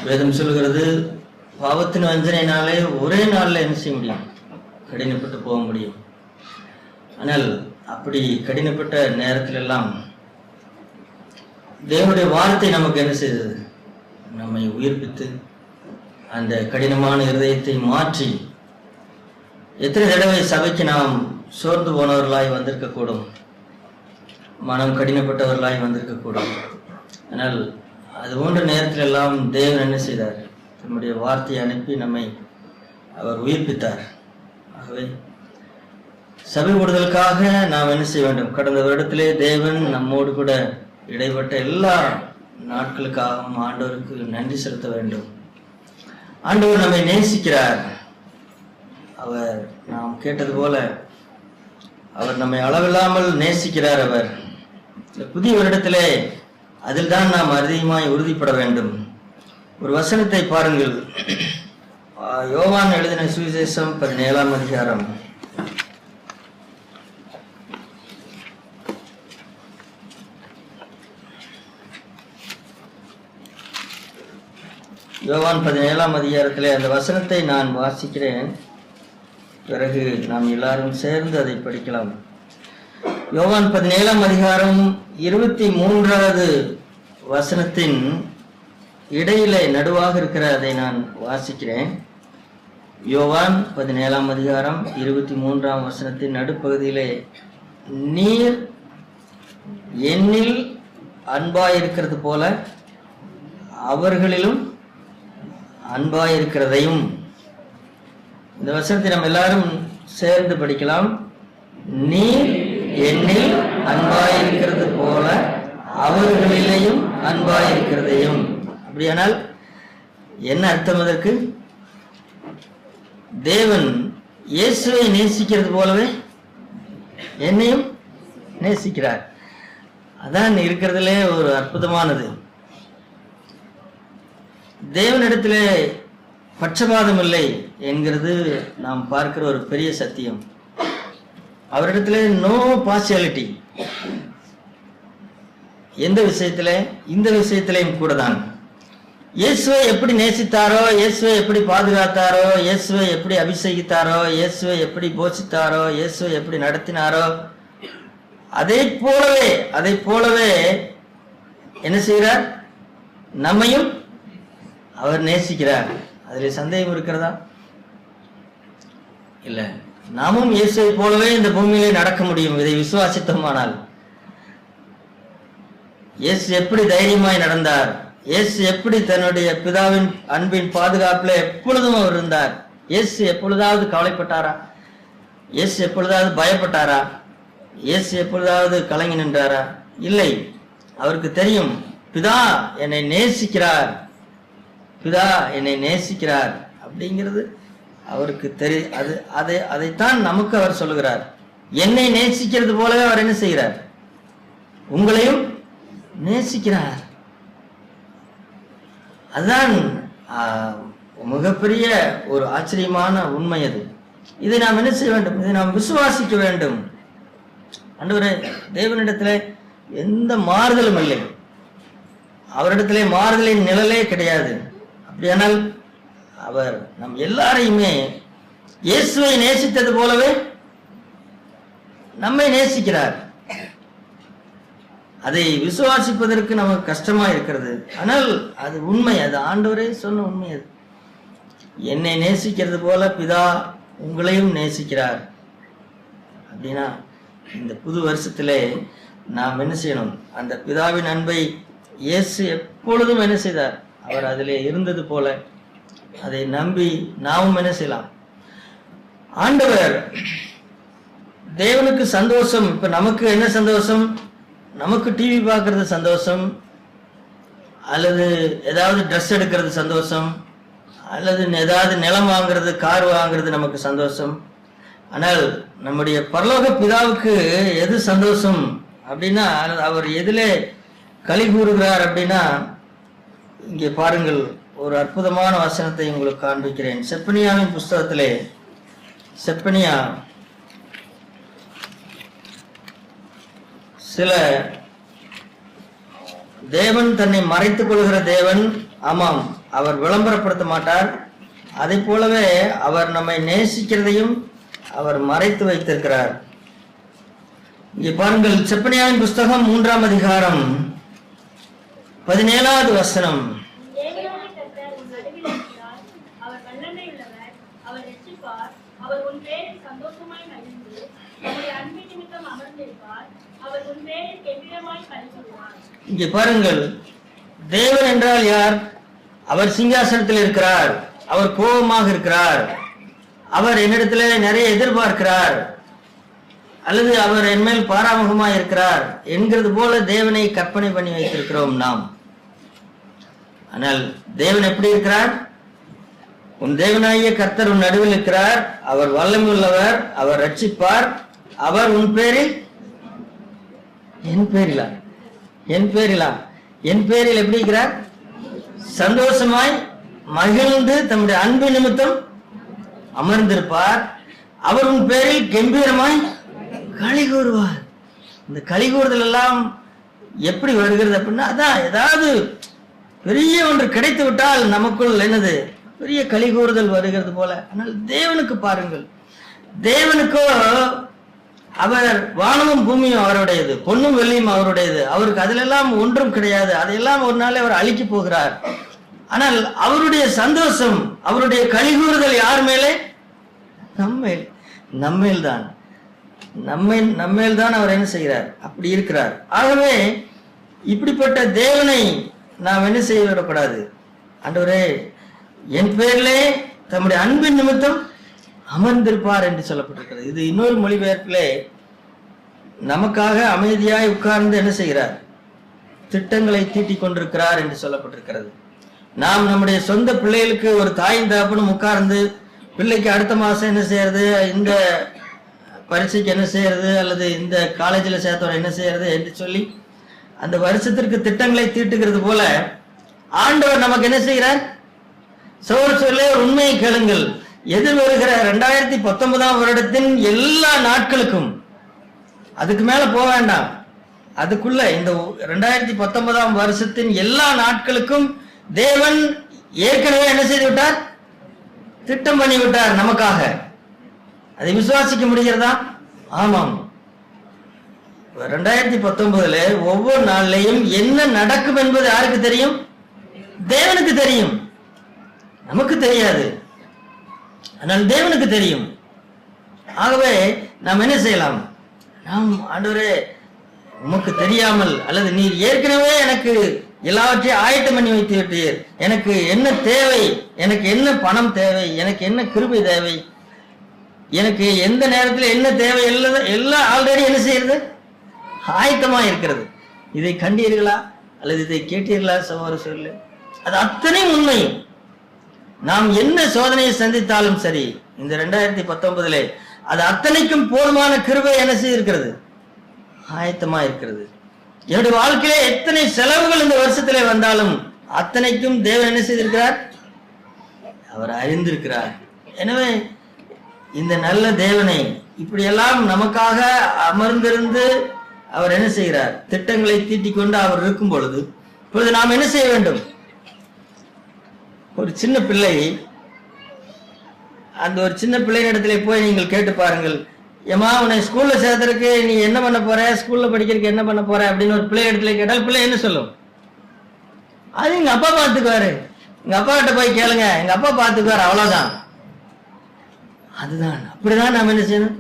வேதம் சொல்கிறது, பாவத்தின் வஞ்சனையினாலே ஒரே நாளில் என்ன செய்ய முடியும்? கடினப்பட்டு போக முடியும். ஆனால் அப்படி கடினப்பட்ட நேரத்தில் எல்லாம் தேவனுடைய வார்த்தை நமக்கு என்ன செய்தது? நம்மை உயிர்ப்பித்து அந்த கடினமான இருதயத்தை மாற்றி, எத்தனை தடவை சபைக்கு நாம் சோர்ந்து போனவர்களாய் வந்திருக்கக்கூடும், மனம் கடினப்பட்டவர்களாய் வந்திருக்கக்கூடும். ஆனால் அது போன்ற நேரத்தில் எல்லாம் தேவன் என்ன செய்தார்? நம்முடைய வார்த்தையை அனுப்பி நம்மை அவர் உயிர்ப்பித்தார். ஆகவே சபை விடுதலுக்காக நாம் என்ன செய்ய வேண்டும்? கடந்த வருடத்திலே தேவன் நம்மோடு கூட இடைப்பட்ட எல்லா நாட்களுக்காகவும் ஆண்டவருக்கு நன்றி செலுத்த வேண்டும். ஆண்டவர் நம்மை நேசிக்கிறார். அவர் நாம் கேட்டது போல அவர் நம்மை அளவில்லாமல் நேசிக்கிறார். அவர் புதிய வருடத்திலே அதில் தான் நாம் அதிகமாய் உறுதிப்பட வேண்டும். ஒரு வசனத்தை பாருங்கள். யோவான் எழுதின சுவிசேஷம் 17ஆம் அதிகாரம். யோவான் 17ஆம் அதிகாரத்திலே அந்த வசனத்தை நான் வாசிக்கிறேன். பிறகு நாம் எல்லாரும் சேர்ந்து அதை படிக்கலாம். யோவான் 17ஆம் அதிகாரம் 23வது வசனத்தின் இடையிலே நடுவாக இருக்கிற அதை நான் வாசிக்கிறேன். யோவான் 17ஆம் அதிகாரம் 23ஆம் வசனத்தின் நடுப்பகுதியிலே, நீர் என்னில் அன்பாயிருக்கிறது போல அவர்களிலும் அன்பாயிருக்கிறதையும். இந்த வசனத்தை நாம் எல்லாரும் சேர்ந்து படிக்கலாம். நீர் என்னில் அன்பாயிருக்கிறது போல அவர்களிலேயும் அன்பாயிருக்கிறதையும். அப்படியானால் என்ன அர்த்தம்? அதற்கு தேவன் இயேசுவை நேசிக்கிறது போலவே என்னையும் நேசிக்கிறார். அதான் இருக்கிறதுலே ஒரு அற்புதமானது. தேவனிடத்திலே பட்சபாதம் இல்லை என்கிறது நாம் பார்க்கிற ஒரு பெரிய சத்தியம். அவரிடத்திலே நோ பார்ஷியாலிட்டி. எந்த விஷயத்திலே? இந்த விஷயத்திலையும் கூட தான். இயேசுவை எப்படி நேசித்தாரோ, இயேசுவை எப்படி பாதுகாத்தாரோ, இயேசுவை எப்படி அபிஷேகித்தாரோ, இயேசுவை எப்படி போஷித்தாரோ, இயேசுவை எப்படி நடத்தினாரோ, அதை போலவே என்ன செய்கிறார்? நம்மையும் அவர் நேசிக்கிறார். அதில் சந்தேகம் இருக்கிறதா? இல்லை. நாமும் இயேசுவை போலவே இந்த பூமியிலே நடக்க முடியும், இதை விசுவாசித்தோமானால். இயேசு எப்படி தைரியமாய் நடந்தார், இயேசு எப்படி தன்னுடைய பிதாவின் அன்பின் பாதுகாப்புல எப்பொழுதும் அவர் இருந்தார். இயேசு எப்பொழுதாவது கவலைப்பட்டாரா? இயேசு எப்பொழுதாவது பயப்பட்டாரா? இயேசு எப்பொழுதாவது கலங்கி நின்றாரா? இல்லை. அவருக்கு தெரியும், பிதா என்னை நேசிக்கிறார், பிதா என்னை நேசிக்கிறார் அப்படிங்கிறது அவருக்கு தெரியும். அதைத்தான் நமக்கு அவர் சொல்லுகிறார். என்னை நேசிக்கிறது போலவே அவர் என்ன செய்கிறார்? உங்களையும் நேசிக்கிறார். அதுதான் மிகப்பெரிய ஒரு ஆச்சரியமான உண்மை. அது இதை நாம் என்ன செய்ய வேண்டும்? இதை நாம் விசுவாசிக்க வேண்டும். ஆண்டவரே, தேவனிடத்திலே எந்த மாறுதலும் இல்லை, அவரிடத்திலே மாறுதலின் நிழலே கிடையாது. அப்படியானால் அவர் நம் எல்லாரையுமே இயேசுவை நேசித்தது போலவே நம்மை நேசிக்கிறார். அதை விசுவாசிப்பதற்கு நமக்கு கஷ்டமா இருக்கிறது. ஆனால் அது உண்மை, அது ஆண்டவரே சொன்ன உண்மை. அது என்னை நேசிக்கிறது போல பிதா உங்களையும் நேசிக்கிறார். அப்படின்னா இந்த புது வருஷத்திலே நாம் என்ன செய்யணும்? அந்த பிதாவின் அன்பை இயேசு எப்பொழுதும் என்ன செய்தார்? அவர் அதிலே இருந்தது போல அதை நம்பி நாமும் என்ன செய்யலாம்? ஆண்டவர் தேவனுக்கு சந்தோஷம். இப்ப நமக்கு என்ன சந்தோஷம்? நமக்கு டிவி பார்க்கறது சந்தோஷம், அல்லது ஏதாவது ட்ரெஸ் எடுக்கிறது சந்தோஷம், அல்லது ஏதாவது நிலம் வாங்குறது, கார் வாங்குறது நமக்கு சந்தோஷம். ஆனால் நம்முடைய பரலோக பிதாவுக்கு எது சந்தோஷம் அப்படின்னா, அவர் எதிலே களி கூறுகிறார் அப்படின்னா, இங்கே பாருங்கள், ஒரு அற்புதமான வசனத்தை உங்களுக்கு காண்பிக்கிறேன். செப்பனியாவின் புஸ்தகத்திலே, செப்பனியா சில தேவன் தன்னை மறைத்துக் கொள்கிற தேவன், ஆமாம், அவர் விளம்பரப்படுத்த மாட்டார். அதை போலவே அவர் நம்மை நேசிக்கிறதையும் அவர் மறைத்து வைத்திருக்கிறார். இங்கே பாருங்கள், செப்பனியாவின் புஸ்தகம் 3ஆம் அதிகாரம் 17வது வசனம். இங்கே பாருங்கள், தேவன் என்றால் யார்? அவர் சிங்காசனத்தில் இருக்கிறார், அவர் கோபமாக இருக்கிறார், அவர் என்னிடத்தில் நிறைய எதிர்பார்க்கிறார், அல்லது அவர் என்மேல் பாராமுகமாக இருக்கிறார் என்கிறது போல தேவனை கற்பனை பண்ணி வைத்திருக்கிறோம் நாம். ஆனால் தேவன் எப்படி இருக்கிறார்? உன் தேவனாகிய கர்த்தர் உன் நடுவில் இருக்கிறார், அவர் வல்லமை உள்ளவர், அவர் ரட்சிப்பார், அவர் உன் பேரில் என் பேரில் எப்படி இருக்கிறார்? சந்தோஷமாய் மகிழ்ந்து தம்முடைய அன்பு நிமித்தம் அமர்ந்திருப்பார், அவர் உன் பேரில் கம்பீரமாய் களி கூறுவார். இந்த களி கூறுதல் எல்லாம் எப்படி வருகிறது அப்படின்னா, அதான் ஏதாவது பெரிய ஒன்று கிடைத்து விட்டால் நமக்குள் என்னது பெரிய களி கூறுதல் வருகிறது போல. ஆனால் தேவனுக்கு பாருங்கள், தேவனுக்கோ அவர் வானமும் பூமியும் அவருடையது, பொன்னும் வெள்ளியும் அவருடையது, அவருக்கு அதிலெல்லாம் ஒன்றும் கிடையாது, அதையெல்லாம் ஒரு நாள் அவர் அழிக்க போகிறார். ஆனால் அவருடைய சந்தோஷம், அவருடைய களி கூறுதல் யார் மேலே? நம்மேல்தான். நம்மேல்தான் அவர் என்ன செய்கிறார்? அப்படி இருக்கிறார். ஆகவே இப்படிப்பட்ட தேவனை நாம் என்ன செய்ய விடக்கூடாது. ஆண்டவரே, என் பேரிலே தம்முடைய அன்பின் நிமித்தம் அமர்ந்திருப்பார் என்று சொல்லப்பட்டிருக்கிறது. இது இன்னொரு மொழிபெயர்ப்பிலே நமக்காக அமைதியாய் உட்கார்ந்து என்ன செய்கிறார்? திட்டங்களை தீட்டிக் கொண்டிருக்கிறார் என்று சொல்லப்பட்டிருக்கிறது. நாம் நம்முடைய சொந்த பிள்ளைகளுக்கு ஒரு தாயின் தகப்பனும் உட்கார்ந்து பிள்ளைக்கு அடுத்த மாசம் என்ன செய்யறது, இந்த பரீட்சைக்கு என்ன செய்யறது, அல்லது இந்த காலேஜில் சேர்த்தவரை என்ன செய்யறது என்று சொல்லி அந்த வருஷத்திற்கு திட்டங்களை தீட்டுகிறது போல ஆண்டவர் நமக்கு என்ன செய்கிறார்? சொல்ல உண்மையை கேளுங்கள். எதிர்வருகிற 2019ஆம் வருடத்தின் எல்லா நாட்களுக்கும், அதுக்கு மேல போக வேண்டாம், அதுக்குள்ள இந்த 2019ஆம் வருஷத்தின் எல்லா நாட்களுக்கும் தேவன் ஏற்கனவே என்ன செய்து விட்டார்? திட்டம் பண்ணி விட்டார் நமக்காக. அதை விசுவாசிக்க முடிகிறதா? ஆமாம். 2019ல ஒவ்வொரு நாள்லையும் என்ன நடக்கும் என்பது யாருக்கு தெரியும்? தேவனுக்கு தெரியும், நமக்கு தெரியாது. ஆனால் தேவனுக்கு தெரியும். ஆகவே நாம் என்ன செய்யலாம்? நாம், ஆண்டவரே, உமக்கு தெரியாமல், அல்லது நீர் ஏற்கனவே எனக்கு எல்லாவற்றையும் ஆயத்தம் பண்ணி வைத்து விட்டீர், எனக்கு என்ன தேவை, எனக்கு என்ன பணம் தேவை, எனக்கு என்ன கிருபை தேவை, எனக்கு எந்த நேரத்தில் என்ன தேவை, எல்லாம் ஆல்ரெடி என்ன செய்யறது? ஆயத்தமா இருக்கிறது. இதை கண்டீர்களா அல்லது இதை கேட்டீர்களா சகோதர சொல்லு? அது அத்தனை உண்மை. நாம் என்ன சோதனையை சந்தித்தாலும் சரி, இந்த 2019ல அது அத்தனைக்கும் போதுமான கிருபை என்ன செய்திருக்கிறது? ஆயத்தமா இருக்கிறது. என்னுடைய வாழ்க்கையிலே எத்தனை செலவுகள் இந்த வருஷத்திலே வந்தாலும் அத்தனைக்கும் தேவன் என்ன செய்திருக்கிறார்? அவர் அறிந்திருக்கிறார். எனவே இந்த நல்ல தேவனை இப்படியெல்லாம் நமக்காக அமர்ந்திருந்து அவர் என்ன செய்கிறார்? திட்டங்களை தீட்டிக் கொண்டு அவர் இருக்கும் பொழுது இப்பொழுது நாம் என்ன செய்ய வேண்டும்? ஒரு சின்ன பிள்ளை, அந்த ஒரு சின்ன பிள்ளை இடத்துல போய் நீங்கள் கேட்டு பாருங்கள், ஏமா உன்னை ஸ்கூல்ல சேர்த்துறதுக்கு நீ என்ன பண்ண போற, ஸ்கூல்ல படிக்கிறதுக்கு என்ன பண்ண போற அப்படின்னு ஒரு பிள்ளை இடத்துல கேட்டால் பிள்ளை என்ன சொல்லும்? அது எங்க அப்பா பார்த்துக்குவாரு, எங்க அப்பா கிட்ட போய் கேளுங்க, எங்க அப்பா பார்த்துக்குவாரு, அவ்வளவுதான். அதுதான். அப்படிதான் நாம் என்ன செய்யணும்?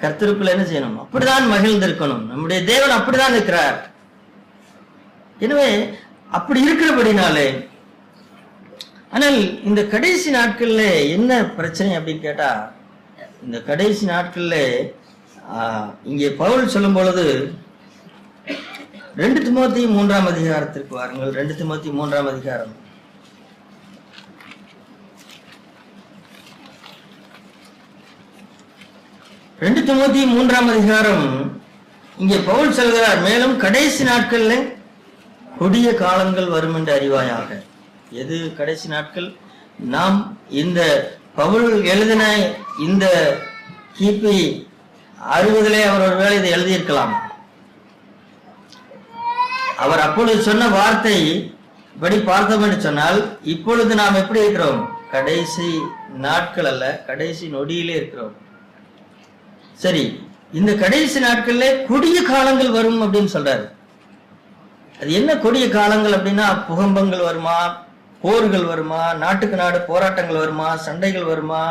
கர்த்தருக்குள்ள என்ன செய்யணும்? அப்படிதான் மகிழ்ந்திருக்கணும். நம்முடைய தேவன் அப்படிதான் இருக்கிறார். எனவே அப்படி இருக்கிறபடினாலே, ஆனால் இந்த கடைசி நாட்கள்ல என்ன பிரச்சனை அப்படின்னு கேட்டா, இந்த கடைசி நாட்கள்ல இங்கே பவுல் சொல்லும் பொழுது 2 தீமோத்தேயு 3ஆம் அதிகாரத்திற்கு வாருங்கள். 2 தீமோத்தேயு 3ஆம் அதிகாரம். தீமோத்தேயு 3ஆம் அதிகாரம் இங்கே பவுல் சொல்கிறார், மேலும் கடைசி நாட்கள்ல கொடிய காலங்கள் வரும் என்று அறிவாயாக. எது கடைசி நாட்கள்? நாம் இந்த பவுல் எழுதின இந்த கிபி 60லே அவர் ஒரு வேளை இதை எழுதியிருக்கலாம். அவர் அப்பொழுது சொன்ன வார்த்தை இப்படி பார்த்தோம் என்று சொன்னால் இப்பொழுது நாம் எப்படி இருக்கிறோம்? கடைசி நாட்கள் அல்ல, கடைசி நொடியிலே இருக்கிறோம். சரி, இந்த கடைசி நாட்கள்ல கொடிய காலங்கள் வரும் அப்படின்னு சொல்றாரு. அது என்ன கொடிய காலங்கள் அப்படின்னா, புகம்பங்கள் வருமா, போர்கள் வருமா, நாட்டுக்கு நாடு போராட்டங்கள் வருமா, சண்டைகள் வருமா?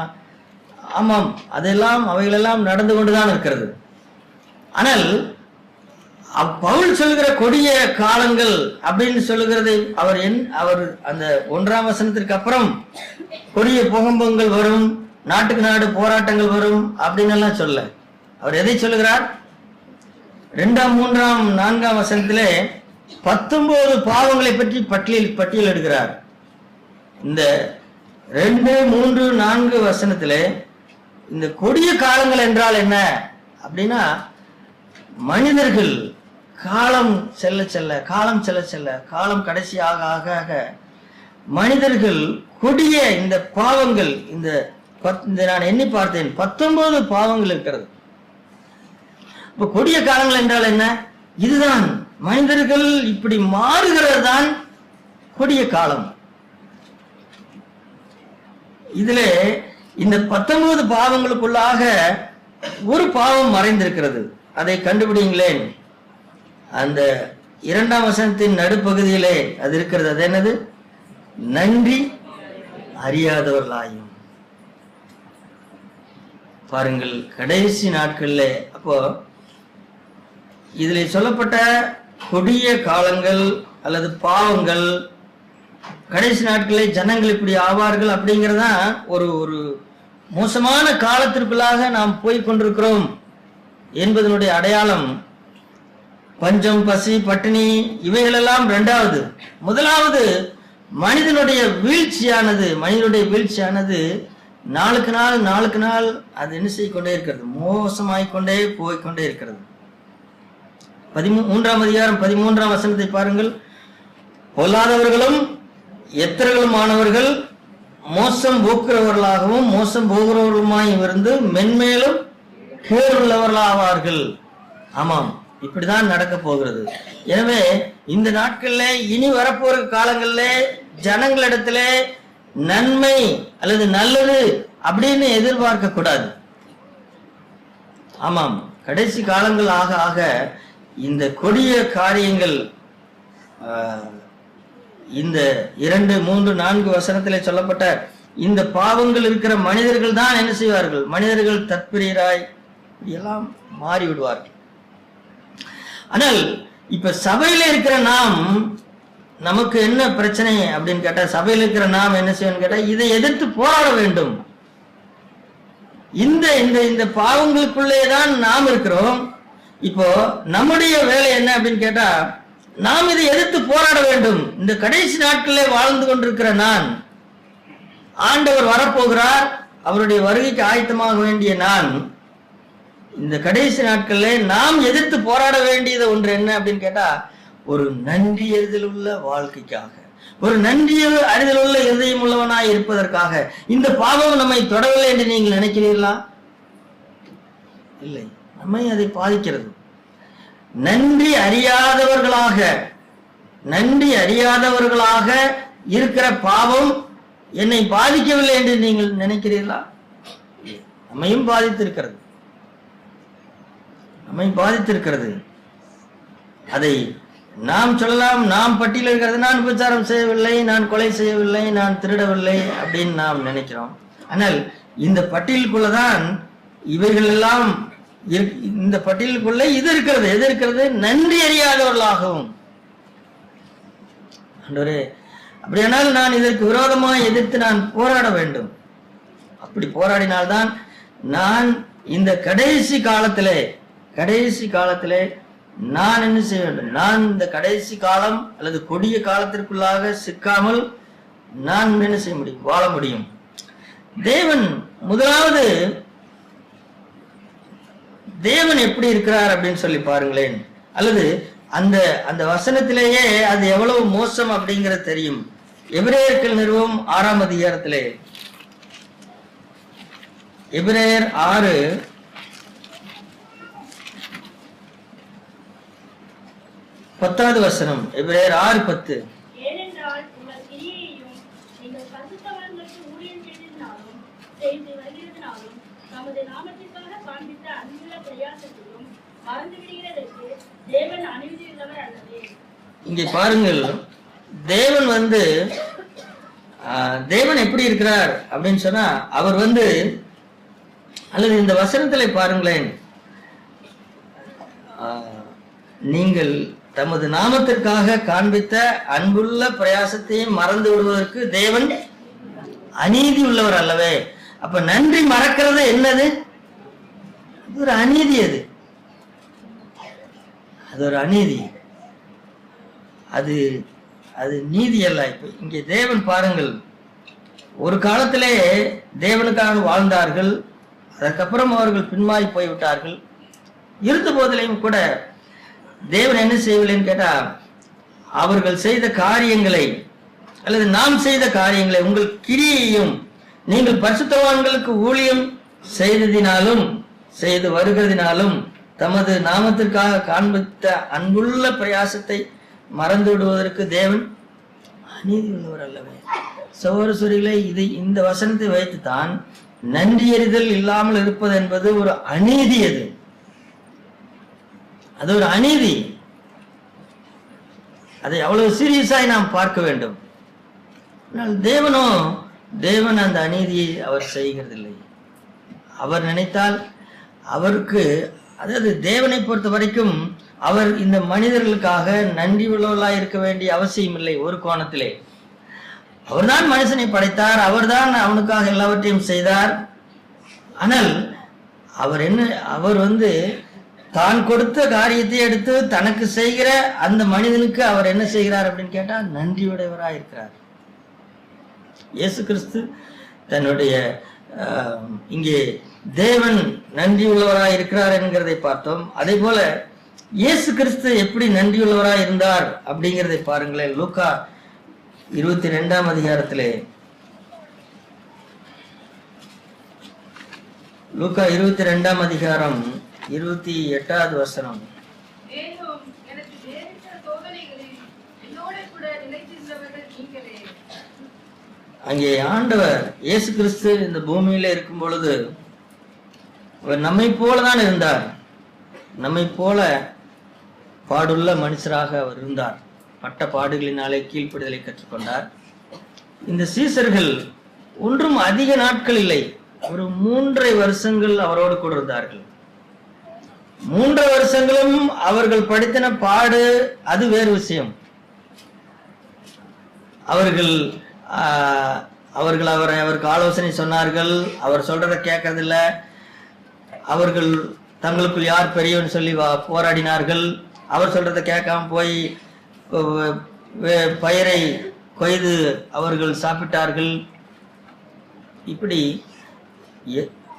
ஆமாம், அதெல்லாம் அவைகளெல்லாம் நடந்து கொண்டுதான் இருக்கிறது. ஆனால் பவுல் சொல்கிற கொடிய காலங்கள் அப்படின்னு சொல்லுகிறதை அவர் அந்த 1ஆம் வசனத்திற்கு அப்புறம் கொடிய புகம்பங்கள் வரும், நாட்டுக்கு நாடு போராட்டங்கள் வரும் அப்படின்னு எல்லாம் சொல்ல. அவர் எதை சொல்லுகிறார்? 2ஆம் 3ஆம் 4ஆம் வசனத்திலே 19 பாவங்களை பற்றி பட்டியல் எடுக்கிறார். இந்த 2, 3, 4 வசனத்திலே இந்த கொடிய காலங்கள் என்றால் என்ன அப்படின்னா, மனிதர்கள் காலம் செல்ல செல்ல காலம் கடைசியாக ஆக ஆக மனிதர்கள் கொடிய இந்த பாவங்கள், இந்த நான் எண்ணி பார்த்தேன் 19 பாவங்கள் இருக்கிறது. இப்ப கொடிய காலங்கள் என்றால் என்ன? இதுதான் மனிதர்கள் இப்படி மாறுகிறது தான் கொடிய காலம். இதிலே இந்த 19 பாவங்களுக்குள்ளாக ஒரு பாவம் மறைந்திருக்கிறது. அதை கண்டுபிடிங்களேன். அந்த 2ஆம் வசனத்தின் நடுப்பகுதியிலே அது இருக்கிறது. அது என்னது? நன்றி அறியாதவர்களாயும். பாருங்கள், கடைசி நாட்கள்ல அப்போ இதில் சொல்லப்பட்ட கொடிய காலங்கள் அல்லது பாவங்கள், கடைசி நாட்களில் ஜனங்கள் இப்படி ஆவார்கள் அப்படிங்கிறதா ஒரு ஒரு மோசமான காலத்திற்குள்ளாக நாம் போய் கொண்டிருக்கிறோம் என்பதனுடைய அடையாளம். பஞ்சம், பசி, பட்டினி இவைகளெல்லாம் 2வது. முதலாவது மனிதனுடைய வீழ்ச்சியானது நாளுக்கு நாள் அது என்ன செய்யக்கொண்டே இருக்கிறது? மோசமாய்கொண்டே போய்கொண்டே இருக்கிறது. 3ஆம் அதிகாரம் 13ஆம் வசனத்தை பாருங்கள். பொல்லாதவர்களும் எத்தர்களுமானவர்கள் மோசம் போக்குறவர்களாகவும் மோசம் போகிறவர்களுமாய் இருந்து மென்மேலும் கேடுள்ளவர்களாவார்கள். ஆமாம், இப்படிதான் நடக்க போகிறது. எனவே இந்த நாட்கள்ல இனி வரப்போற காலங்கள்ல ஜனங்களிடத்துல நன்மை அல்லது நல்லது அப்படின்னு எதிர்பார்க்க கூடாது. ஆமாம், கடைசி காலங்கள் ஆக ஆக இந்த கொடிய காரியங்கள் இந்த 2, 3, 4 வசனத்திலே சொல்லப்பட்ட இந்த பாவங்கள் இருக்கிற மனிதர்கள் தான் என்ன செய்வார்கள்? மனிதர்கள் தற்பிரியராய் எல்லாம் மாறிவிடுவார்கள். ஆனால் இப்ப சபையில இருக்கிற நாம், நமக்கு என்ன பிரச்சனை அப்படின்னு கேட்டா, சபையில இருக்கிற நாம் என்ன செய்யணும் கேட்டா, இதை எதிர்த்து போராட வேண்டும். இந்த இந்த பாவங்களுக்குள்ளேதான் நாம் இருக்கிறோம். இப்போ நம்முடைய வேலை என்ன அப்படின்னு கேட்டா, நாம் இதை எதிர்த்து போராட வேண்டும். இந்த கடைசி நாட்களிலே வாழ்ந்து கொண்டிருக்கிற நான், ஆண்டவர் வரப்போகிறார், அவருடைய வருகைக்கு ஆயத்தமாக வேண்டிய நான், இந்த கடைசி நாட்களிலே நாம் எதிர்த்து போராட வேண்டியது ஒன்று என்ன அப்படின்னு கேட்டா, ஒரு நன்றி அறிதல் உள்ள வாழ்க்கைக்காக, ஒரு நன்றி அறிதல் உள்ள இதயம் உள்ளவனாய் இருப்பதற்காக. இந்த பாவம் நம்மை தொடவில்லை என்று நீங்கள் நினைக்கிறீர்களா? இல்லை, நம்மை அதை பாதிக்கிறது. நன்றி அறியாதவர்களாக இருக்கிற பாவம் என்னை பாதிக்கவில்லை என்று நீங்கள் நினைக்கிறீர்களா? நம்மையும் பாதித்திருக்கிறது. அதை நாம் சொல்லலாம், நாம் பட்டியல் இருக்கிறது, நான் விபச்சாரம் செய்யவில்லை, நான் கொலை செய்யவில்லை, நான் திருடவில்லை அப்படின்னு நாம் நினைக்கிறோம். ஆனால் இந்த பட்டியலுக்குள்ளதான் இவைகள் எல்லாம், இந்த பட்டியலுக்குள்ள இது இருக்கிறது. எது இருக்கிறது? நன்றி அறியாதவர்களாகவும். ஆண்டவரே, அப்படியானால் நான் இதற்கு விரோதமாக எதிர்த்து நான் போராட வேண்டும். அப்படி போராடினால்தான் நான் இந்த கடைசி காலத்திலே நான் என்ன செய்ய வேண்டும்? நான் இந்த கடைசி காலம் அல்லது கொடிய காலத்திற்குள்ளாக சிக்காமல் நான் என்ன செய்ய முடியும்? வாழ முடியும். தேவன் முதலாவது தேவன் எப்படி இருக்கிறார் அப்படின்னு சொல்லி பாருங்களேன். அல்லது அந்த அந்த வசனத்திலேயே அது எவ்வளவு மோசம் அப்படிங்கிறது தெரியும். எபிரேயர்கள் நிறுவம் 6ஆம் அதிகாரத்திலே, எபிரேயர் 6 10வது வசனம், எபிரேயர் 6:10. ஏனென்றால் இங்கே பாருங்கள், தேவன் தேவன் எப்படி இருக்கிறார் அப்படின்னு சொன்னா, அவர் அல்லது இந்த வசனத்திலே பாருங்களேன், நீங்கள் தமது நாமத்திற்காக காண்பித்த அன்புள்ள பிரயாசத்தையும் மறந்து விடுவதற்கு தேவன் அநீதி உள்ளவர் அல்லவே. அப்ப நன்றி மறக்கிறது என்னது? அது ஒரு அநீதி. அது ஒரு அநீதி. அது அது நீதி அல்ல. இப்ப இங்கே தேவன் பாருங்கள், ஒரு காலத்திலே தேவனுக்காக வாழ்ந்தார்கள், அதுக்கப்புறம் அவர்கள் பின்மாறி போய்விட்டார்கள். இருந்த போதிலையும் கூட தேவன் என்ன செய்யவில்லைன்னு கேட்டா, அவர்கள் செய்த காரியங்களை அல்லது நாம் செய்த காரியங்களை, உங்கள் கிரியையும் நீங்கள் பரிசுத்தவான்களுக்கு ஊழியம் செய்ததினாலும் செய்து வருகிறதினாலும் தமது நாமத்திற்காக காண்பித்த அன்புள்ள பிரயாசத்தை மறந்து விடுவதற்கு தேவன் அநீதி உள்ளவர் அல்லவே. சகோதரர்களே, இந்த வசனத்தை வைத்துத்தான் நன்றியறிதல் இல்லாமல் இருப்பது என்பது ஒரு அநீதி. அது ஒரு அநீதி. அதை அவ்வளவு சீரியஸாய் நாம் பார்க்க வேண்டும். ஆனால் தேவன் அந்த அநீதியை அவர் செய்கிறதில்லை. அவர் நினைத்தால் அவருக்கு, அதாவது தேவனை பொறுத்த வரைக்கும் அவர் இந்த மனிதர்களுக்காக நன்றி உள்ளவர்களாக இருக்க வேண்டிய அவசியம் இல்லை. ஒரு கோணத்திலே அவர்தான் மனுஷனை படைத்தார், அவர்தான் அவனுக்காக எல்லாவற்றையும் செய்தார். ஆனால் அவர் தான் கொடுத்த காரியத்தை எடுத்து தனக்கு செய்கிற அந்த மனிதனுக்கு அவர் என்ன செய்கிறார் அப்படின்னு கேட்டா, நன்றியுடையவராக இருக்கிறார். இயேசு கிறிஸ்து தன்னுடைய இங்கே தேவன் நன்றி உள்ளவராக இருக்கிறார் என்கிறதை பார்த்தோம். அதே போல இயேசு கிறிஸ்து எப்படி நன்றியுள்ளவராக இருந்தார் அப்படிங்கிறதை பாருங்களேன். லூக்கா 22ஆம் அதிகாரத்திலே, லூக்கா 22ஆம் அதிகாரம் 28வது வசனம். அங்கே ஆண்டவர் இயேசு கிறிஸ்து இந்த பூமியில இருக்கும் பொழுது அவர் நம்மை போலதான் இருந்தார். நம்மை போல பாடுள்ள மனுஷராக அவர் இருந்தார். பட்ட பாடுகளினாலே கீழ்ப்படிதலை கற்றுக்கொண்டார். இந்த சீசர்கள் ஒன்றும் அதிக நாட்கள் இல்லை, ஒரு 3.5 வருஷங்கள் அவரோடு கூட இருந்தார்கள். 3 வருஷங்களும் அவர்கள் படித்தன பாடு அது வேறு விஷயம். அவருக்கு ஆலோசனை சொன்னார்கள், அவர் சொல்றதை கேட்கறதில்ல. அவர்கள் தங்களுக்குள் யார் பெரியவன் சொல்லி போராடினார்கள். அவர் சொல்றதை கேட்காம போய் பயிரை கொய்து அவர்கள் சாப்பிட்டார்கள். இப்படி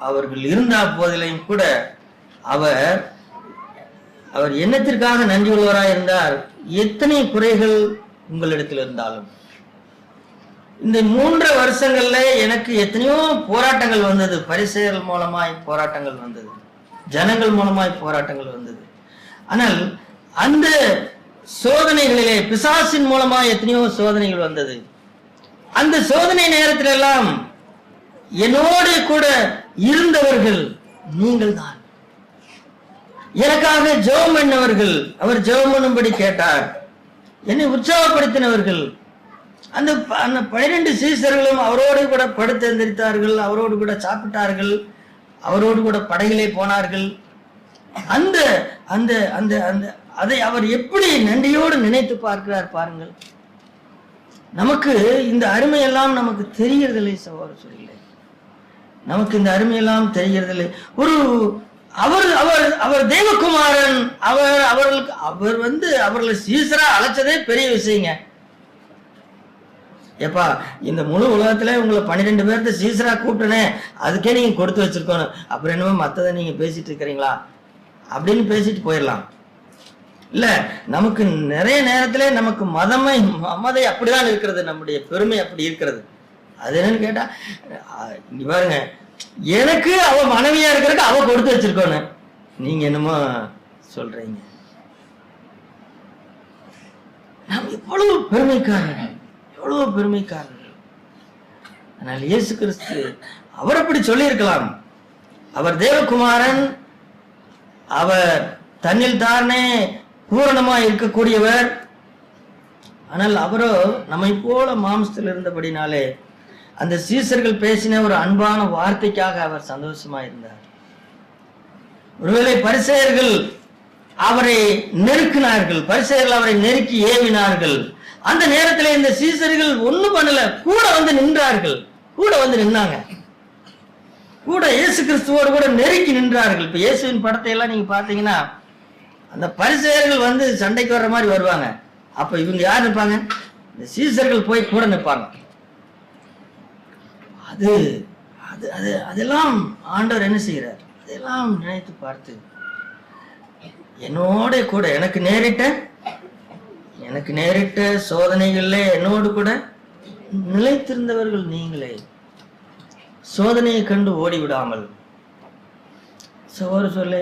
அவர்கள் இருந்த போதிலையும் கூட அவர் என்னத்திற்காக நன்றி உள்ளவராக இருந்தார்? எத்தனை குறைகள் உங்களிடத்தில் இருந்தாலும், இந்த 3 வருஷங்கள்ல எனக்கு எத்தனையோ போராட்டங்கள் வந்தது. பரிசேயர்கள் மூலமாய் போராட்டங்கள் வந்தது, ஜனங்கள் மூலமாய் போராட்டங்கள் வந்தது. ஆனால் அந்த சோதனைகளிலே பிசாசின் மூலமாய் எத்தனையோ சோதனைகள் வந்தது. அந்த சோதனை நேரத்தில் எல்லாம் என்னோடு கூட இருந்தவர்கள் நீங்கள் தான். எனக்காக ஜெபம் பண்ணவர்கள், அவர் ஜெபம் பண்ணும்படி கேட்டார், என்னை உற்சாகப்படுத்தினவர்கள். அந்த 12 சீசர்களும் அவரோடு கூட படுத்து எந்திரித்தார்கள், அவரோடு கூட சாப்பிட்டார்கள், அவரோடு கூட படகிலே போனார்கள். அந்த அந்த அந்த அந்த அதை அவர் எப்படி நன்றியோடு நினைத்து பார்க்கிறார் பாருங்கள். நமக்கு இந்த அருமையெல்லாம் நமக்கு தெரியறதில்லை சகோதரர்களே, நமக்கு இந்த அருமையெல்லாம் தெரியறதில்லை. அவர் தேவகுமாரன், அவர்களை சீசரா அழைச்சதே பெரிய விஷயங்க. ஏப்பா, இந்த முழு உலகத்துல உங்களை 12 பேர்த்த சீசரா கூப்பிட்டனே, அதுக்கே நீங்க கொடுத்து வச்சிருக்கணும், அப்புறம் என்னமோ மத்ததை நீங்க பேசிட்டு இருக்கிறீங்களா அப்படின்னு பேசிட்டு போயிடலாம். இல்ல, நமக்கு நிறைய நேரத்துல நமக்கு மமதை அப்படிதான் இருக்கிறது, நம்முடைய பெருமை அப்படி இருக்கிறது. அது என்னன்னு கேட்டா, இங்க பாருங்க, எனக்கு அவ மனைவியா இருக்கிறதுக்கு அவ கொடுத்து வச்சிருக்கோன்னு நீங்க என்னமோ சொல்றீங்க. நாம் எவ்வளவு பெருமைக்காரர்கள், எவ்வளவு பெருமைக்காரர்கள். ஆனால் இயேசு கிறிஸ்து அவர் அப்படி சொல்லி இருக்கலாம். அவர் தேவகுமாரன், அவர் தன்னில் தானே பூரணமா இருக்கக்கூடியவர். ஆனால் அவரோ நம்மை போல மாம்சத்தில் இருந்தபடினாலே அந்த சீசர்கள் பேசின ஒரு அன்பான வார்த்தைக்காக அவர் சந்தோஷமா இருந்தார். ஒருவேளை பரிசேயர்கள் அவரை நெருக்கினார்கள், பரிசேயர்கள் அவரை நெருக்கி ஏவினார்கள். அந்த நேரத்தில் இந்த சீசர்கள் ஒண்ணும் பண்ணல, கூட வந்து நின்றார்கள். கூட வந்து நின்னாங்க, கூட இயேசு கிறிஸ்துவோடு கூட நெருக்கி நின்றார்கள். இப்ப இயேசுவின் படத்தை எல்லாம் நீங்க பாத்தீங்கன்னா அந்த பரிசேயர்கள் வந்து சண்டைக்கு வர்ற மாதிரி வருவாங்க. அப்ப இவங்க யார் நிற்பாங்க? இந்த சீசர்கள் போய் கூட நிற்பாங்க. அது அது அது அதெல்லாம் ஆண்டவர் என்ன செய்யறார்? அதெல்லாம் நினைத்து பார்த்து என்னோட கூட எனக்கு நேரிட்ட சோதனைகள்ல என்னோடு கூட நிலைத்திருந்தவர்கள் நீங்களே, சோதனையை கண்டு ஓடி விடாமல். சொல்ல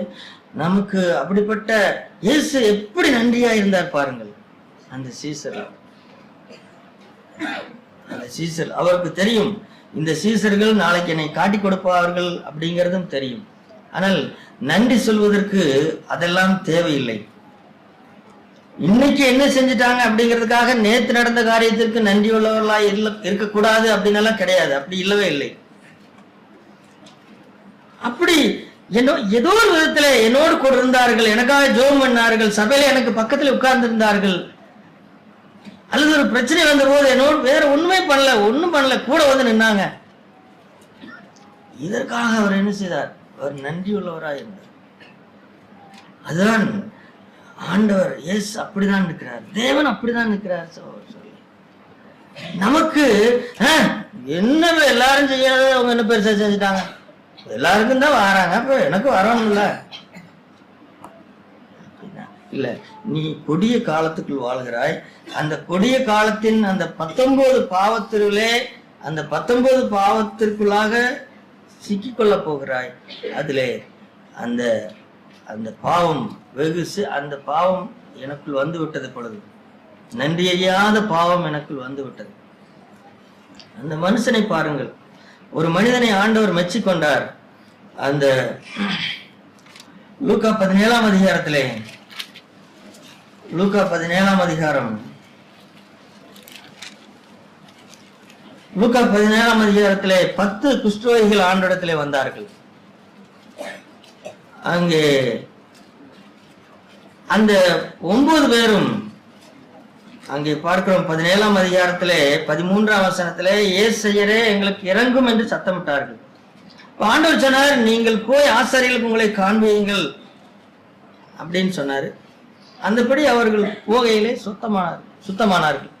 நமக்கு அப்படிப்பட்ட இயேசு எப்படி நன்றியா இருந்தார் பாருங்கள். அந்த சீசர் அவருக்கு தெரியும், இந்த சீசர்கள் நாளைக்கு என்னை காட்டி கொடுப்பார்கள் அப்படிங்கிறதும் தெரியும். ஆனால் நன்றி சொல்வதற்கு அதெல்லாம் தேவையில்லை. இன்னைக்கு என்ன செஞ்சுட்டாங்க அப்படிங்கிறதுக்காக நேற்று நடந்த காரியத்திற்கு நன்றி உள்ளவர்களாய் இருக்கக்கூடாது அப்படின்னு எல்லாம் கிடையாது. அப்படி இல்லவே இல்லை. அப்படி ஏதோ ஒரு விதத்துல என்னோடு கூட இருந்தார்கள், எனக்காக ஜெபம் பண்ணார்கள், சபையில எனக்கு பக்கத்துல உட்கார்ந்து இருந்தார்கள். அல்லது ஒரு பிரச்சனை வந்த போது என்னோடு வேற ஒண்ணும் பண்ணல, கூட வந்து நின்னாங்க. இதற்காக அவர் என்ன செய்தார்? அவர் நன்றி உள்ளவராய் இருந்தார். அதுதான் ஆண்டவர். இயேசு அப்படிதான் இருக்கிறார், தேவன் அப்படிதான் இருக்கிறார். நமக்கு என்ன எல்லாரும் செய்யாத அவங்க என்ன பெருசா செஞ்சுட்டாங்க, எல்லாருக்கும் தான் வராங்க, அப்ப எனக்கு வரணும்ல. இல்ல, நீ கொடிய காலத்துக்குள் வாழ்கிறாய். அந்த கொடிய காலத்தின் அந்த 19 பாவத்திலே அந்த 19 பாவத்திற்குள்ளாக சிக்கிக்கொள்ள போகிறாய். அதிலே அந்த அந்த பாவம் அந்த பாவம் எனக்குள் வந்து விட்டது. பொழுது நன்றி அறியாத பாவம் எனக்குள் வந்து விட்டது. அந்த மனுஷனை பாருங்கள். ஒரு மனிதனை ஆண்டவர் மெச்சிக்கொண்டார். அந்த லூக்கா 17ஆம் அதிகாரத்திலே, லூக்கா 17ஆம் அதிகாரம், லூக்கா 17ஆம் அதிகாரத்திலே 10 குஷ்டரோகிகள் ஆண்டவரிடத்திலே வந்தார்கள். அங்கே அந்த 9 பேரும் அங்கே பார்க்கிறோம். 17ஆம் அதிகாரத்திலே 13ஆம் வசனத்திலே, ஏசையரே எங்களுக்கு இறங்கும் என்று சத்தமிட்டார்கள். ஆண்டவர் சொன்னார், நீங்கள் போய் ஆசாரியர்களுக்கு உங்களை காண்பீங்கள் அப்படின்னு சொன்னாரு. அந்தபடி அவர்கள் போகையிலே சுத்தமானார்கள்.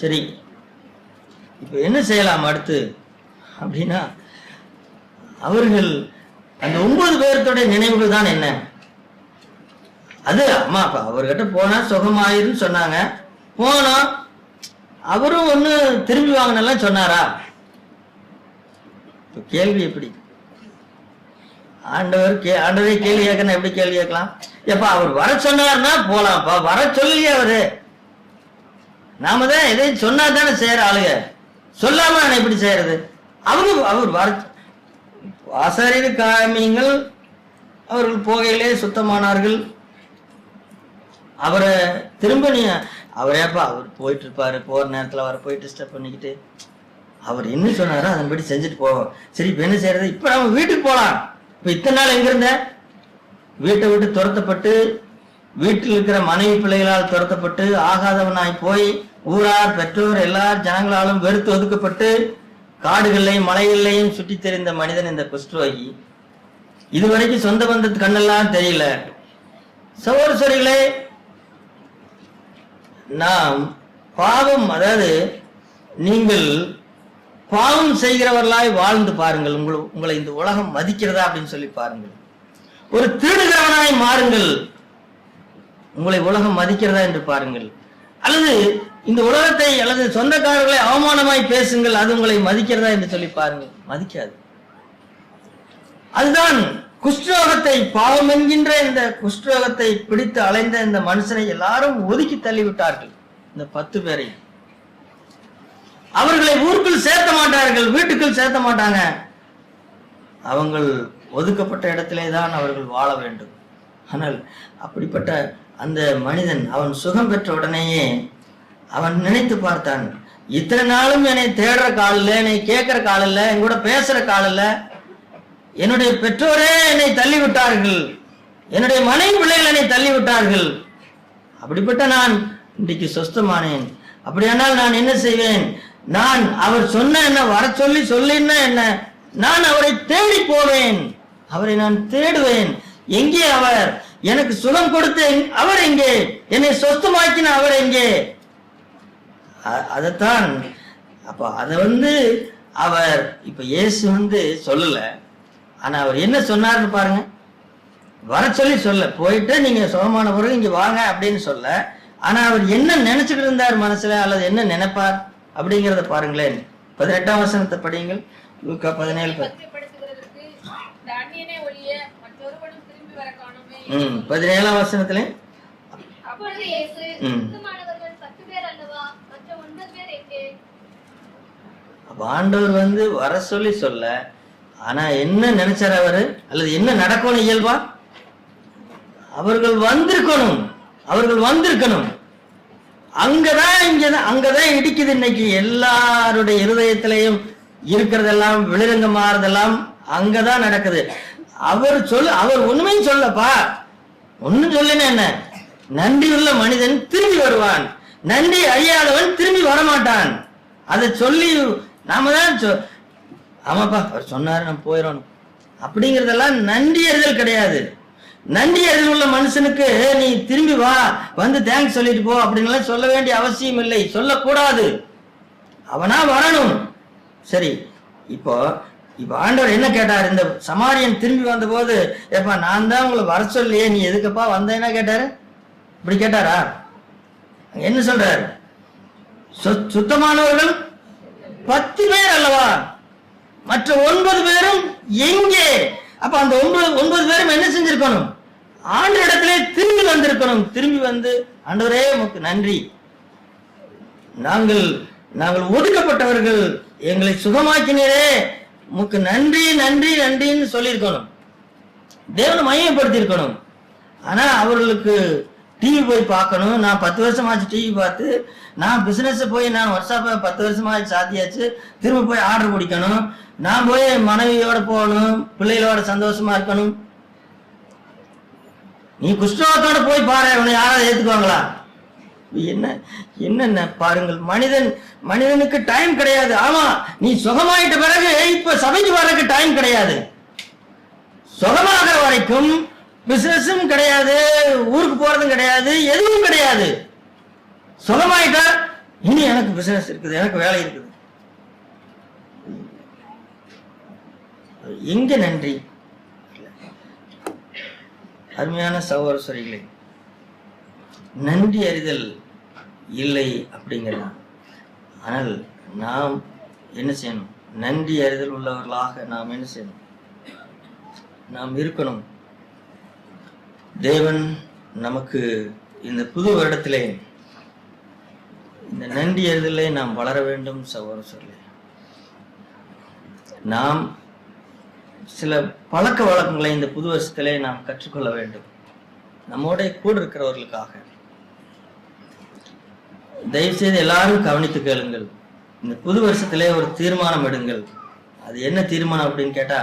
சரி, இப்ப என்ன செய்யலாம் அடுத்து அப்படின்னா, அவர்கள் அந்த 9 பேர்த்தோட நினைவுகள் தான் என்ன? அது அம்மா அப்பா அவர்கிட்ட போனா சுகமாயிருன்னு சொன்னாங்க, போனோம். அவரும் ஒண்ணு திரும்பி வாங்கினெல்லாம் சொன்னாரா? கேள்வி எப்படி? ஆண்டவரே கேள்வி கேட்கணும். எப்படி கேள்வி கேட்கலாம்? எப்ப அவர் வர சொன்னார்னா போலாம்ப்பா, வர சொல்லலையே அவரு. நாம தான் எதையும் சொன்னா தானே செய்யற ஆளுங்க, சொல்லாம நான் எப்படி செய்யறது? அவர் வர ஆசாரியர் காமியங்கள். அவர்கள் போகையிலே சுத்தமானார்கள். அவரை திரும்ப நீ அவரேப்பா அவர் போயிட்டு இருப்பாரு, போற நேரத்துல அவரை போயிட்டு டிஸ்டர்ப் பண்ணிக்கிட்டு அவர் என்ன சொன்னாரோ அதன்படி செஞ்சுட்டு போவோம். சரி, இப்ப என்ன செய்யறது? இப்ப நம்ம வீட்டுக்கு போலாம். இப்ப இத்தனை நாள் எங்க இருந்த? வீட்டை விட்டு துரத்தப்பட்டு, வீட்டில் இருக்கிற மனைவி பிள்ளைகளால் துரத்தப்பட்டு, ஆகாதவனாய் போய், ஊரார் பெற்றோர் எல்லார் ஜனங்களாலும் வெறுத்து ஒதுக்கப்பட்டு, காடுகளையும் மலைகளையும் சுற்றி தெரிந்த மனிதன் இந்த குஷ்டரோகி. இதுவரைக்கும் சொந்த பந்தத்து கண்ணெல்லாம் தெரியல. சகோதரர்களே, நாம் பாவம், அதாவது நீங்கள் பாவம் செய்கிறவர்களாய் வாழ்ந்து பாருங்கள். உங்களை இந்த உலகம் மதிக்கிறதா அப்படின்னு சொல்லி பாருங்கள். ஒரு திருடுகிறவனாய் மாறுங்கள், உங்களை உலகம் மதிக்கிறதா என்று பாருங்கள். அல்லது இந்த உலகத்தை அல்லது சொந்தக்காரர்களை அவமானமாய் பேசுங்கள், அது உங்களை மதிக்கிறதா என்று சொல்லி பாருங்கள். மதிக்காது. அதுதான் குஷ்டரோகத்தை, பாவம் என்கின்ற இந்த குஷ்டரோகத்தை பிடித்து அலைந்த இந்த மனுஷனை எல்லாரும் ஒதுக்கி தள்ளிவிட்டார்கள். இந்த 10 பேரை அவர்களை ஊருக்குள் சேர்த்த மாட்டார்கள், வீட்டுக்குள் சேர்த்த மாட்டாங்க. அவங்கள் ஒதுக்கப்பட்ட இடத்திலே தான் அவர்கள் வாழ வேண்டும். ஆனால் அப்படிப்பட்ட அந்த மனிதன் அவன் சுகம் பெற்ற உடனேயே அவன் நினைத்து பார்த்தான், இத்தனை நாளும் என்னை தேடுற கால் இல்ல, என்னை கேட்கிற கால் இல்ல, என் கூட பேசுற கால் இல்ல, என்னுடைய பெற்றோரே என்னை தள்ளிவிட்டார்கள், என்னுடைய மனைவி பிள்ளைகள் என்னை தள்ளிவிட்டார்கள், அப்படிப்பட்ட நான் இன்றைக்கு சொஸ்தமானேன். அப்படியானால் நான் என்ன செய்வேன்? நான் அவர் சொன்ன என்ன வர சொல்லின்னா என்ன, நான் அவரை தேடி போவேன், அவரை நான் தேடுவேன். எங்கே அவர்? எனக்கு சுகம் கொடுத்த அவர் எங்கே? என்னை சொஸ்தமாக்கின அவர் எங்கே? அதைத்தான் அப்ப அதை அவர் இப்ப இயேசு சொல்லல. ஆனா அவர் என்ன சொன்னார்னு பாருங்க. வர சொல்ல போயிட்டு நீங்க சுகமான பிறகு இங்க வாங்க அப்படின்னு சொல்ல. ஆனா அவர் என்ன நினைச்சுட்டு இருந்தார் மனசுல, அல்லது என்ன நினைப்பார் அப்படிங்கறத பாருங்களேன். 18ஆம் வசனத்தை படியுங்கள். லூக்கா 17. 17ஆம் வசனத்துல ஆண்டவர் வர சொல்ல. ஆனா என்ன நினைச்சார் அவரு, அல்லது என்ன நடக்கணும்? இயல்பா அவர்கள் வந்திருக்கணும். அங்கதான் இடிக்குது. இன்னைக்கு எல்லாருடைய இருதயத்திலையும் இருக்கிறதெல்லாம் வெளிரங்க மாறுதெல்லாம் அங்கதான் நடக்குது. அவர் ஒண்ணுமே சொல்லப்பா, ஒண்ணும் சொல்லன என்ன, நன்றி உள்ள மனிதன் திரும்பி வருவான், நன்றி அறியாதவன் திரும்பி வரமாட்டான். அதை சொல்லி நாம தான் ஆமாப்பா அவர் சொன்னாரு நம்ம போயிடணும் அப்படிங்கறதெல்லாம் நன்றி அறிதல் கிடையாது. நன்றி அறிதல் உள்ள மனுஷனுக்கு நீ திரும்பி வா, தேங்க்ஸ் சொல்லிட்டு போ அப்படின்னு சொல்ல வேண்டிய அவசியம் இல்லை, சொல்லக்கூடாது. அவனா வரணும். சரி, இப்போ ஆண்டவர் என்ன கேட்டார்? இந்த சமாரியன் திரும்பி வந்த போது, ஏப்பா நான் தான் உங்களை வர சொல்லியே, நீ எதுக்குப்பா வந்தேன்னா கேட்டாரு? இப்படி கேட்டாரா? என்ன சொல்றாரு? சுத்தமானவர்கள் 10 பேர் அல்லவா, மற்ற 9 பேரும் எங்கே? அப்ப அந்த 9 பேரும் என்ன செஞ்சிருக்கணும்? ஆண்டவரிடத்திலே திரும்பி வந்திருக்கணும். திரும்பி ஆண்டவரே உமக்கு நன்றி, நாங்கள் ஒதுக்கப்பட்டவர்கள், எங்களை சுகமாக்கினரே, உமக்கு நன்றி நன்றி நன்றின்னு சொல்லியிருக்கணும், தேவனை மையப்படுத்தி இருக்கணும். ஆனா அவர்களுக்கு டிவி போய் பார்க்கணும். நான் 10 வருஷமாச்சு டிவி பார்த்து, நான் பிசினஸ் போய் நான் வாட்ஸ்அப்ப 10 வருஷமாச்சு சாத்தியாச்சு, திரும்ப போய் ஆர்டர் பிடிக்கணும், நான் போய் மனைவியோட போகணும், பிள்ளைகளோட சந்தோஷமா இருக்கணும். நீ குஷ்டரோகத்தோட போய் பாரு, உன்னை யாராவது ஏத்துக்குவாங்களா? என்ன பாருங்கள், மனிதனுக்கு டைம் கிடையாது. ஆமா, நீ சுகமாயிட்ட பிறகு இப்ப சபைக்கு வர்றதுக்கு டைம் கிடையாது. சுகமாகிற வரைக்கும் பிசினஸும் கிடையாது, ஊருக்கு போறதும் கிடையாது, எதுவும் கிடையாது. சுகமாயிட்டா இனி எனக்கு பிசினஸ் இருக்குது, எனக்கு வேலை இருக்குது. எங்க நன்றி? அருமையான சகோதரர்களே, நன்றி அறிதல் இல்லை அப்படிங்கிறது. ஆனால் நாம் என்ன செய்யணும்? நன்றி அறிதல் உள்ளவர்களாக நாம் என்ன செய்யணும்? நாம் இருக்கணும். தேவன் நமக்கு இந்த புது வருடத்திலே இந்த நன்றி அறிதலை நாம் வளர வேண்டும். சகோதரர்களே, நாம் சில பழக்க வழக்கங்களை இந்த புது வருஷத்திலே நாம் கற்றுக்கொள்ள வேண்டும். நம்மோட கூட இருக்கிறவர்களுக்காக தயவு செய்து எல்லாரும் கவனித்து கேளுங்கள். இந்த புது வருஷத்திலே ஒரு தீர்மானம் எடுங்கள். அது என்ன தீர்மானம் அப்படின்னு கேட்டா,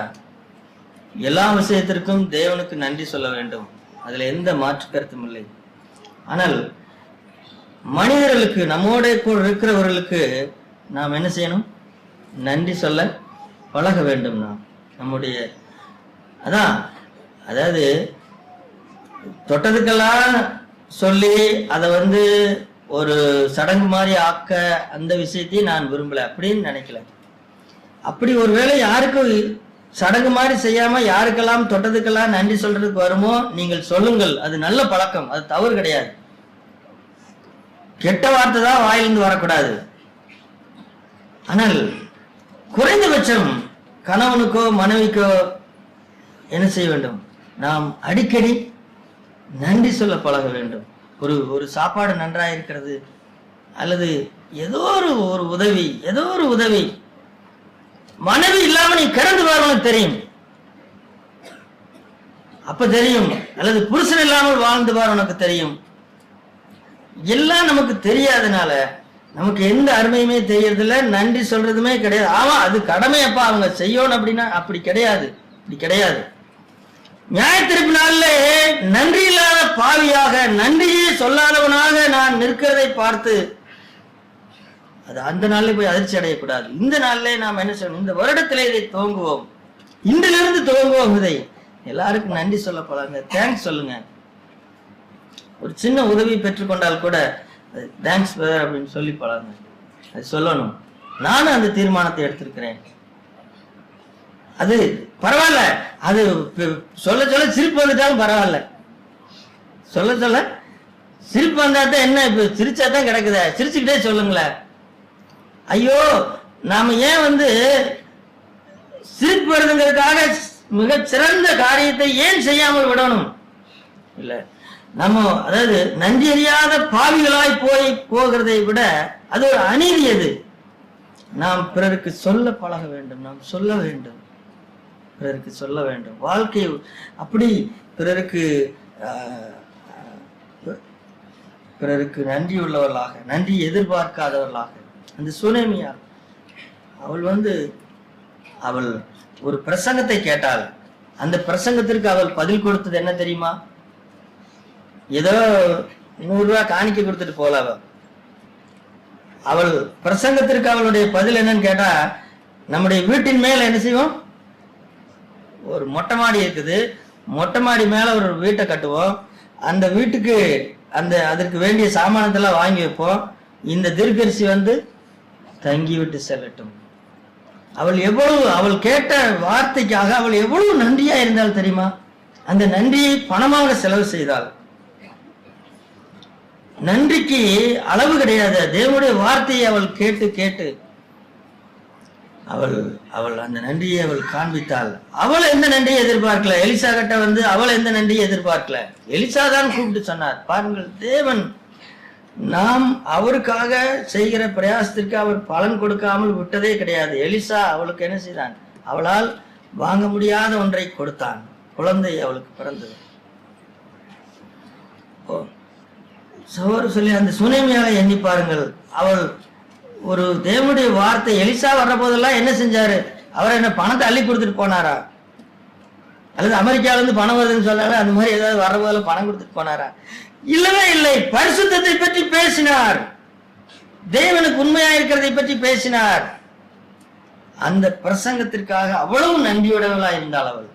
எல்லா விஷயத்திற்கும் தேவனுக்கு நன்றி சொல்ல வேண்டும். அதுல எந்த மாற்று கருத்தும் இல்லை. ஆனால் மனிதர்களுக்கு, நம்மோட கூட இருக்கிறவர்களுக்கு நாம் என்ன செய்யணும்? நன்றி சொல்ல பழக வேண்டும். நாம் நம்முடைய அதாவது தொட்டதுக்கெல்லாம் சொல்லி அதை ஒரு சடங்கு மாதிரி ஆக்க அந்த விஷயத்தையும் நான் விரும்பல அப்படின்னு நினைக்கல. அப்படி ஒருவேளை யாருக்கும் சடங்கு மாதிரி செய்யாம யாருக்கெல்லாம் தொட்டதுக்கெல்லாம் நன்றி சொல்றதுக்கு வருமோ நீங்கள் சொல்லுங்கள். அது நல்ல பழக்கம், அது தவறு கிடையாது. கெட்ட வார்த்தை தான் வாயிலிருந்து வரக்கூடாது. ஆனால் குறைந்தபட்சம் கணவனுக்கோ மனைவிக்கோ என்ன செய்ய வேண்டும்? நாம் அடிக்கடி நன்றி சொல்ல பழக வேண்டும். ஒரு சாப்பாடு நன்றாக இருக்கிறது, அல்லது ஏதோ ஒரு உதவி, மனைவி இல்லாம நீ கிடந்து வரணும் தெரியும். அப்ப தெரியும். அல்லது புருஷன் இல்லாமல் வாழ்ந்து பார், உனக்கு தெரியும். எல்லாம் நமக்கு தெரியாதனால நமக்கு எந்த அருமையுமே தெரியறதில்ல, நன்றி சொல்றதுமே கிடையாது. ஆமா, அது கடமையப்பா, அவங்க செய்யணும் அப்படின்னா அப்படி கிடையாது, அப்படி கிடையாது. நியாயத்தீர்ப்பு நாள்ல நன்றி இல்லாத பாவியாக, நன்றியே சொல்லாதவனாக நான் நிற்கிறதை பார்த்து அது அந்த நாள்ல போய் அதிர்ச்சி அடையக்கூடாது. இந்த நாள்ல நாம் என்ன சொல்லணும்? இந்த வருடத்திலே இதை துவங்குவோம், இன்றிலிருந்து துவங்குவோம். இதை எல்லாருக்கும் நன்றி சொல்ல பழங்க, தேங்க்ஸ் சொல்லுங்க. ஒரு சின்ன உதவி பெற்றுக்கொண்டால் கூட தேங்க்ஸ் அப்படின்னு சொல்லி பழங்க, அது சொல்லணும். நானும் அந்த தீர்மானத்தை எடுத்திருக்கிறேன். அது பரவாயில்ல, அது சொல்ல சொல்ல சிரிப்பு வந்துட்டாலும் பரவாயில்ல, சொல்ல சொல்ல சிரிப்பு வந்தாதான் என்ன, இப்ப சிரிச்சாதான் கிடக்குத, சிரிச்சுக்கிட்டே சொல்லுங்களேன். ஐயோ, நாம ஏன் சிரிப்பு வருதுங்கிறதுக்காக மிக சிறந்த காரியத்தை ஏன் செய்யாமல் விடணும்? இல்ல, நம்ம அதாவது நன்றி அறியாத பாவிகளாய் போகிறதை விட அது ஒரு அநீதி. அது நாம் பிறருக்கு சொல்ல பழக வேண்டும், நாம் சொல்ல வேண்டும், பிறருக்கு சொல்ல வேண்டும். வாழ்க்கை அப்படி பிறருக்கு நன்றி உள்ளவர்களாக, நன்றி எதிர்பார்க்காதவர்களாக. அந்த சுனேமியா அவள் ஒரு பிரசங்கத்தை கேட்டாள். அந்த பிரசங்கத்திற்கு அவள் பதில் கொடுத்தது என்ன தெரியுமா? ஏதோ 100 ரூபாய் காணிக்க கொடுத்துட்டு போல. அவள் பிரசங்கத்திற்கு அவளுடைய பதில் என்னன்னு கேட்டா, நம்முடைய வீட்டின் மேல என்ன செய்வோம்? ஒரு மொட்டை மாடி இருக்குது, மொட்டை மாடி மேல ஒரு வீட்டை கட்டுவோம். அந்த வீட்டுக்கு அதற்கு வேண்டிய சாமானத்தெல்லாம் வாங்கி வைப்போம். இந்த தீர்க்கதரிசி தங்கி விட்டு செல்லட்டும். அவள் கேட்ட வார்த்தைக்காக அவள் எவ்வளவு நன்றியா இருந்தால் தெரியுமா? அந்த நன்றியை பணமாக செலவு செய்தாள். நன்றிக்கு அளவு கிடையாது. தேவனுடைய வார்த்தையை அவள் கேட்டு கேட்டு அவள் அந்த நன்றியை அவள் காண்பித்தாள். அவள் எந்த நன்றியை எதிர்பார்க்கல. எலிசா கிட்ட அவள் எந்த நன்றியை எதிர்பார்க்கல. எலிசா தான் கூப்பிட்டு சொன்னார், பாருங்கள், தேவன் நாம் அவருக்காக செய்கிற பிரயாசத்திற்கு அவர் பலன் கொடுக்காமல் விட்டதே கிடையாது. எலிசா அவளுக்கு என்ன செய்தான்? அவளால் வாங்க முடியாத ஒன்றை கொடுத்தான். குழந்தை அவளுக்கு பிறந்தது. சொல்லி அந்த சுனேமியாவை எண்ணி பாருங்கள். அவள் ஒரு தேவனுடைய வார்த்தை, எலிசா வர்ற போதெல்லாம் என்ன செஞ்சாரு? அவர் என்ன பணத்தை அள்ளி கொடுத்துட்டு போனாரா? அல்லது அமெரிக்கால இருந்து பணம் வருதுன்னு சொன்னாரு, அந்த மாதிரி ஏதாவது வர்ற போதில் பணம் கொடுத்துட்டு போனாரா? இல்லவே இல்லை. பரிசுத்தத்தை பற்றி பேசினார், தேவனுக்கு உண்மையா இருக்கிறதை பற்றி பேசினார். அந்த பிரசங்கத்திற்காக அவ்வளவு நன்றியுடையவளா இருந்தாள் அவள்.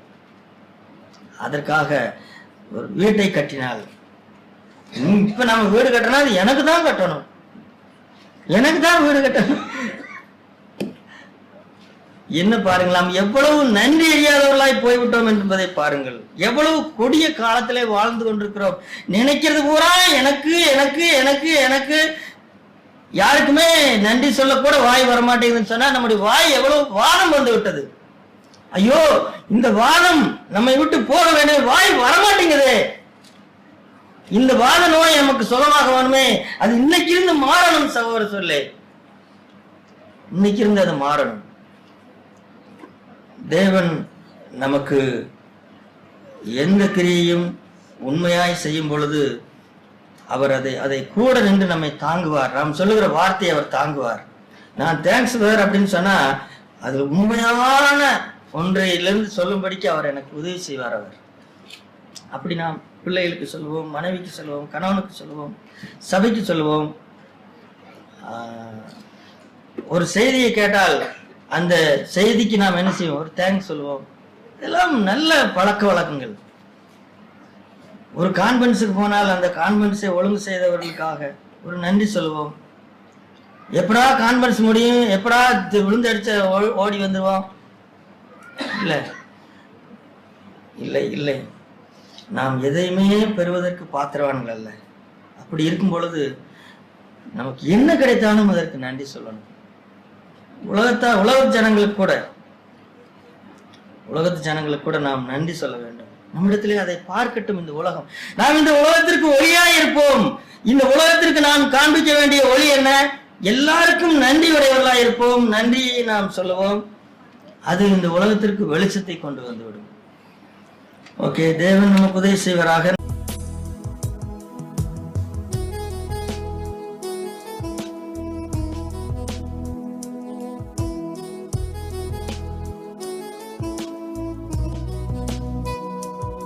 அதற்காக ஒரு வீட்டை கட்டினாள். இப்ப நம்ம வீடு கட்டணும், அது எனக்கு தான் கட்டணும், எனக்கு தான் வீடு கட்டணும். என்ன பாருங்களாம், எவ்வளவு நன்றி அறியாதவர்களாய் போய்விட்டோம் என்பதை பாருங்கள். எவ்வளவு கொடிய காலத்திலே வாழ்ந்து கொண்டிருக்கிறோம். நினைக்கிறது பூரா எனக்கு எனக்கு எனக்கு எனக்கு. யாருக்குமே நன்றி சொல்ல கூட வாய் வரமாட்டேங்குதுன்னு சொன்னா நம்முடைய வாய் எவ்வளவு வாதம் வந்து விட்டது. ஐயோ, இந்த வாதம் நம்மை விட்டு போக வேண்டிய வாய் வரமாட்டேங்குது. இந்த வாத நோய் நமக்கு சுகமாக வேணுமே, அது இன்னைக்கு இருந்து மாறணும். சகோதர சொல்லே, இன்னைக்கு இருந்து அது மாறணும். தேவன் நமக்கு எந்த கிரியையும் உண்மையாய் செய்யும் பொழுது அவர் அதை கூட நின்று நம்மை தாங்குவார். நாம் சொல்லுகிற வார்த்தையை அவர் தாங்குவார். நான் தேங்க்ஸ் வேர் அப்படின்னு சொன்னா அது உண்மையான ஒன்றையிலிருந்து சொல்லும்படிக்கு அவர் எனக்கு உதவி செய்வார். அவர் அப்படி நாம் பிள்ளைகளுக்கு சொல்லுவோம், மனைவிக்கு சொல்லுவோம், கணவனுக்கு சொல்லுவோம், சபைக்கு சொல்லுவோம். ஒரு செய்தியை கேட்டால் அந்த செய்திக்கு நாம் என்ன செய்வோம்? ஒரு தேங்க்ஸ் சொல்லுவோம். இதெல்லாம் நல்ல பழக்க வழக்கங்கள். ஒரு கான்ஃபரன்ஸுக்கு போனால் அந்த கான்ஃபரன்ஸை ஒழுங்கு செய்தவர்களுக்காக ஒரு நன்றி சொல்லுவோம். எப்படா கான்ஃபரன்ஸ் முடியும், எப்படா விழுந்து அடிச்ச ஓடி வந்துடுவோம்? இல்லை இல்லை இல்லை, நாம் எதையுமே பெறுவதற்கு பாத்திரவான்கள் அல்ல. அப்படி இருக்கும் பொழுது நமக்கு என்ன கிடைத்தாலும் அதற்கு நன்றி சொல்லணும். உலக ஜனங்களுக்கு கூட நாம் நன்றி சொல்ல வேண்டும். நம்மிடத்திலே அதை பார்க்கட்டும் இந்த உலகம். நாம் இந்த உலகத்திற்கு ஒளியாய் இருப்போம். இந்த உலகத்திற்கு நாம் காண்பிக்க வேண்டிய ஒளி என்ன? எல்லாருக்கும் நன்றி உடையவர்களாய் இருப்போம். நன்றியை நாம் சொல்லுவோம். அது இந்த உலகத்திற்கு வெளிச்சத்தை கொண்டு வந்துவிடும். ஓகே, தேவன் நமக்கு உதவி செய்வராக.